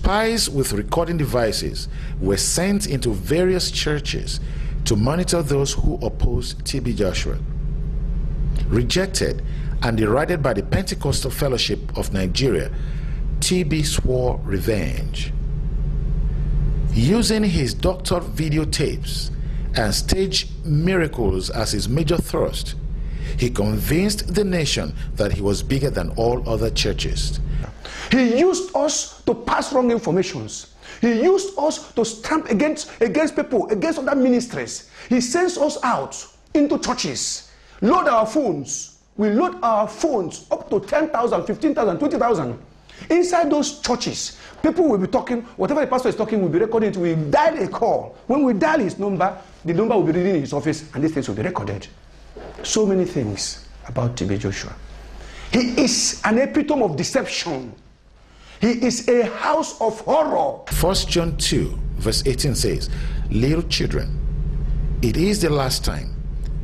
Spies with recording devices were sent into various churches to monitor those who opposed TB Joshua. Rejected and derided by the Pentecostal Fellowship of Nigeria, TB swore revenge. Using his doctored videotapes and staged miracles as his major thrust, he convinced the nation that he was bigger than all other churches. He used us to pass wrong informations. He used us to stamp against people, against other ministries. He sends us out into churches, load our phones. We load our phones up to 10,000, 15,000, 20,000. Inside those churches, people will be talking, whatever the pastor is talking will be recorded. We dial a call. When we dial his number, the number will be reading in his office and these things will be recorded. So many things about TB Joshua. He is an epitome of deception. He is a house of horror. 1 John 2 verse 18 says, "Little children, it is the last time,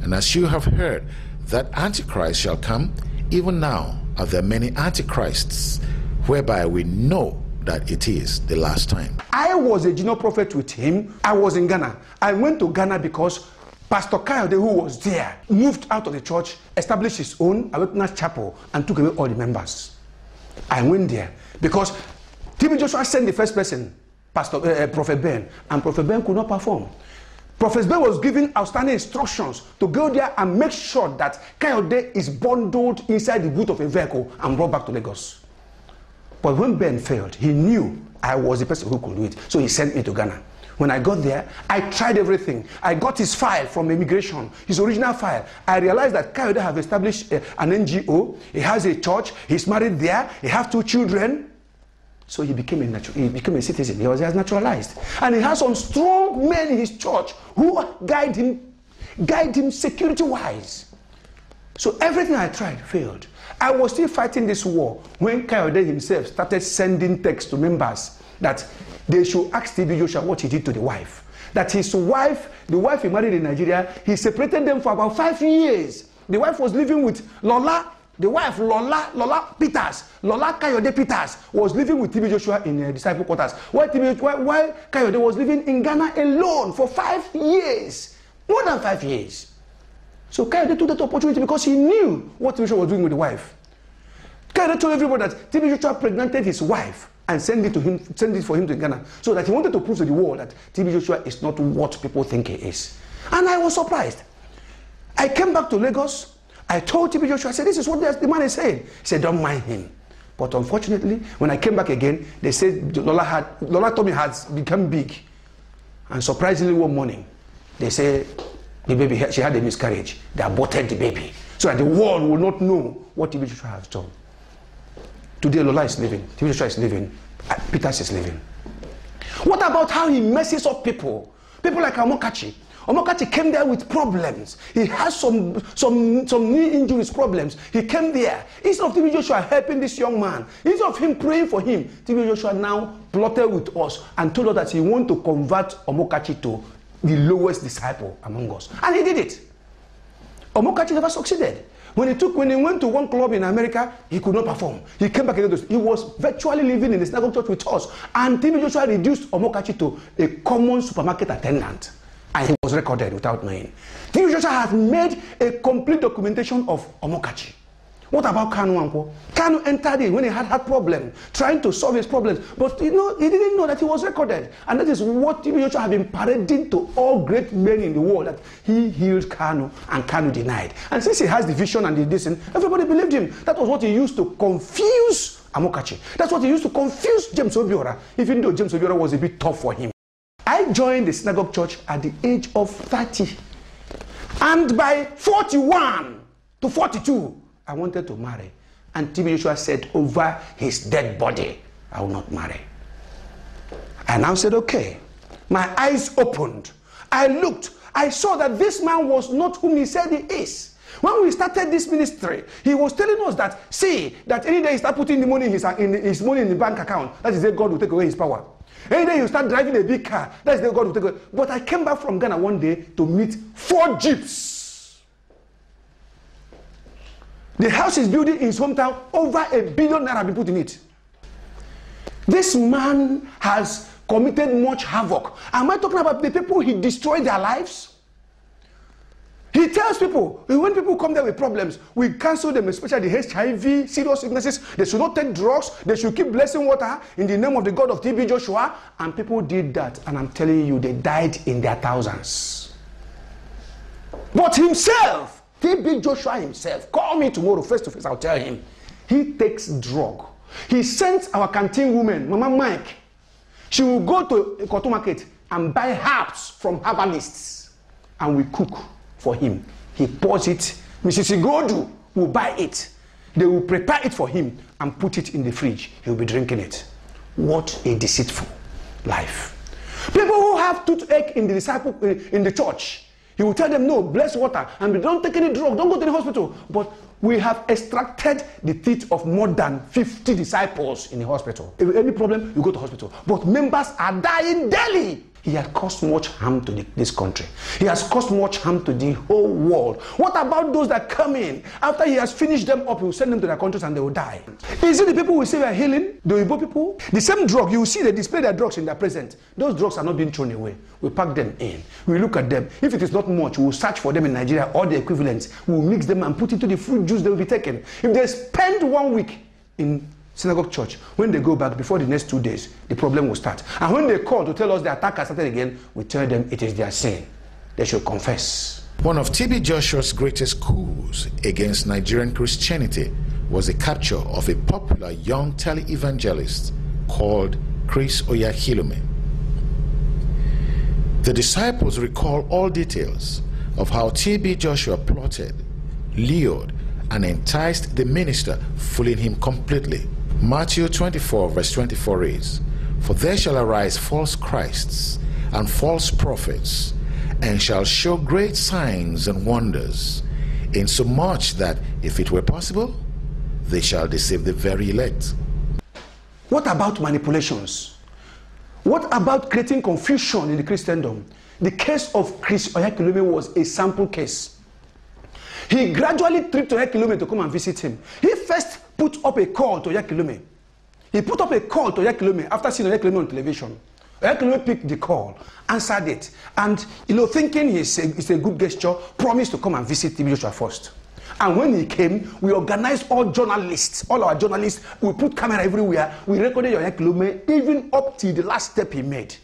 and as you have heard that Antichrist shall come, even now are there many Antichrists, whereby we know that it is the last time." I was a junior prophet with him. I was in Ghana. I went to Ghana because Pastor Kayode, who was there, moved out of the church, established his own Awakeness Chapel, and took away all the members. I went there because TB Joshua sent the first person, Prophet Ben, and Prophet Ben could not perform. Prophet Ben was given outstanding instructions to go there and make sure that Kayode is bundled inside the boot of a vehicle and brought back to Lagos. But when Ben failed, he knew I was the person who could do it, so he sent me to Ghana. When I got there, I tried everything. I got his file from immigration, his original file. I realized that Kayode have established an NGO. He has a church. He's married there. He has 2 children. So he became a citizen. He has naturalized. And he has some strong men in his church who guide him security-wise. So everything I tried failed. I was still fighting this war when Kayode himself started sending texts to members that they should ask TB Joshua what he did to the wife. That his wife, the wife he married in Nigeria, he separated them for about 5 years. The wife was living with Lola. The wife, Lola Peters, Lola Kayode Peters, was living with TB Joshua in disciple quarters. While Kayode was living in Ghana alone for 5 years. More than 5 years. So Kayode took that opportunity because he knew what TB Joshua was doing with the wife. Kayode told everybody that TB Joshua pregnanted his wife and send it for him to Ghana, so that he wanted to prove to the world that TB Joshua is not what people think he is. And I was surprised. I came back to Lagos. I told TB Joshua, I said, this is what the man is saying. He said, don't mind him. But unfortunately, when I came back again, they said Lola told me had become big. And surprisingly, one morning, they said the baby, she had a miscarriage. They aborted the baby, so that the world will not know what TB Joshua has done. Today, Lola is living, TB Joshua is living, Peters is living. What about how he messes up people? People like Omokachi. Omokachi came there with problems. He has some knee injuries problems. He came there. Instead of TB Joshua helping this young man, instead of him praying for him, TB Joshua now plotted with us and told us that he wanted to convert Omokachi to the lowest disciple among us. And he did it. Omokachi never succeeded. When he went to one club in America, he could not perform. He came back again. He was virtually living in the synagogue church with us. And TB Joshua reduced Omokachi to a common supermarket attendant. And he was recorded without knowing. TB Joshua has made a complete documentation of Omokachi. What about Kanu Anko? Kanu entered in when he had problems, trying to solve his problems. But he didn't know that he was recorded. And that is what TB Joshua has been parading to all great men in the world, that he healed Kanu and Kanu denied. And since he has the vision and the distance, everybody believed him. That was what he used to confuse Amokachi. That's what he used to confuse James Obiora, even though James Obiora was a bit tough for him. I joined the synagogue church at the age of 30. And by 41 to 42, I wanted to marry. And TB Joshua said over his dead body, I will not marry. I now said, okay. My eyes opened. I looked. I saw that this man was not whom he said he is. When we started this ministry, he was telling us that, see, that any day he start putting the money in his money in the bank account, that is the day God will take away his power. Any day you start driving a big car, that is the day God will take away. But I came back from Ghana one day to meet 4 jeeps. The house is building in his hometown, over R1 billion been put in it. This man has committed much havoc. Am I talking about the people he destroyed their lives? He tells people, when people come there with problems, we cancel them, especially the HIV, serious sicknesses. They should not take drugs. They should keep blessing water in the name of the God of TB Joshua. And people did that. And I'm telling you, they died in their thousands. But himself, TB Joshua himself, call me tomorrow face to face, I'll tell him. He takes drug. He sends our canteen woman, Mama Mike. She will go to a cotton market and buy herbs from herbalists. And we cook for him. He pours it. Mrs. Igodu will buy it. They will prepare it for him and put it in the fridge. He will be drinking it. What a deceitful life. People who have toothache in the church, he will tell them, no, bless water, and don't take any drug, don't go to the hospital. But we have extracted the teeth of more than 50 disciples in the hospital. If any problem, you go to hospital. But members are dying daily. He had caused much harm to this country. He has caused much harm to the whole world. What about those that come in? After he has finished them up, he will send them to their countries and they will die. Is it the people we say we are healing? The Igbo people? The same drug, you will see they display their drugs in their present. Those drugs are not being thrown away. We pack them in. We look at them. If it is not much, we will search for them in Nigeria or the equivalents. We will mix them and put into the fruit juice they will be taken. If they spend 1 week in synagogue church, when they go back before the next 2 days, the problem will start. And when they call to tell us the attack has started again, we tell them it is their sin. They should confess. One of TB Joshua's greatest coups against Nigerian Christianity was the capture of a popular young tele-evangelist called Chris Oyakhilome. The disciples recall all details of how TB Joshua plotted, lured, and enticed the minister, fooling him completely. Matthew 24 verse 24 reads, "For there shall arise false Christs and false prophets, and shall show great signs and wonders, insomuch that, if it were possible, they shall deceive the very elect." What about manipulations? What about creating confusion in the Christendom? The case of Chris Oyakhilome was a sample case. He gradually tripped to Oyakhilome to come and visit him. He first put up a call to Oyakhilome. He put up a call to Oyakhilome after seeing Oyakhilome on television. Oyakhilome picked the call, answered it, and thinking it's a good gesture, promised to come and visit TB Joshua first. And when he came, we organized all our journalists, we put camera everywhere, we recorded Oyakhilome even up to the last step he made.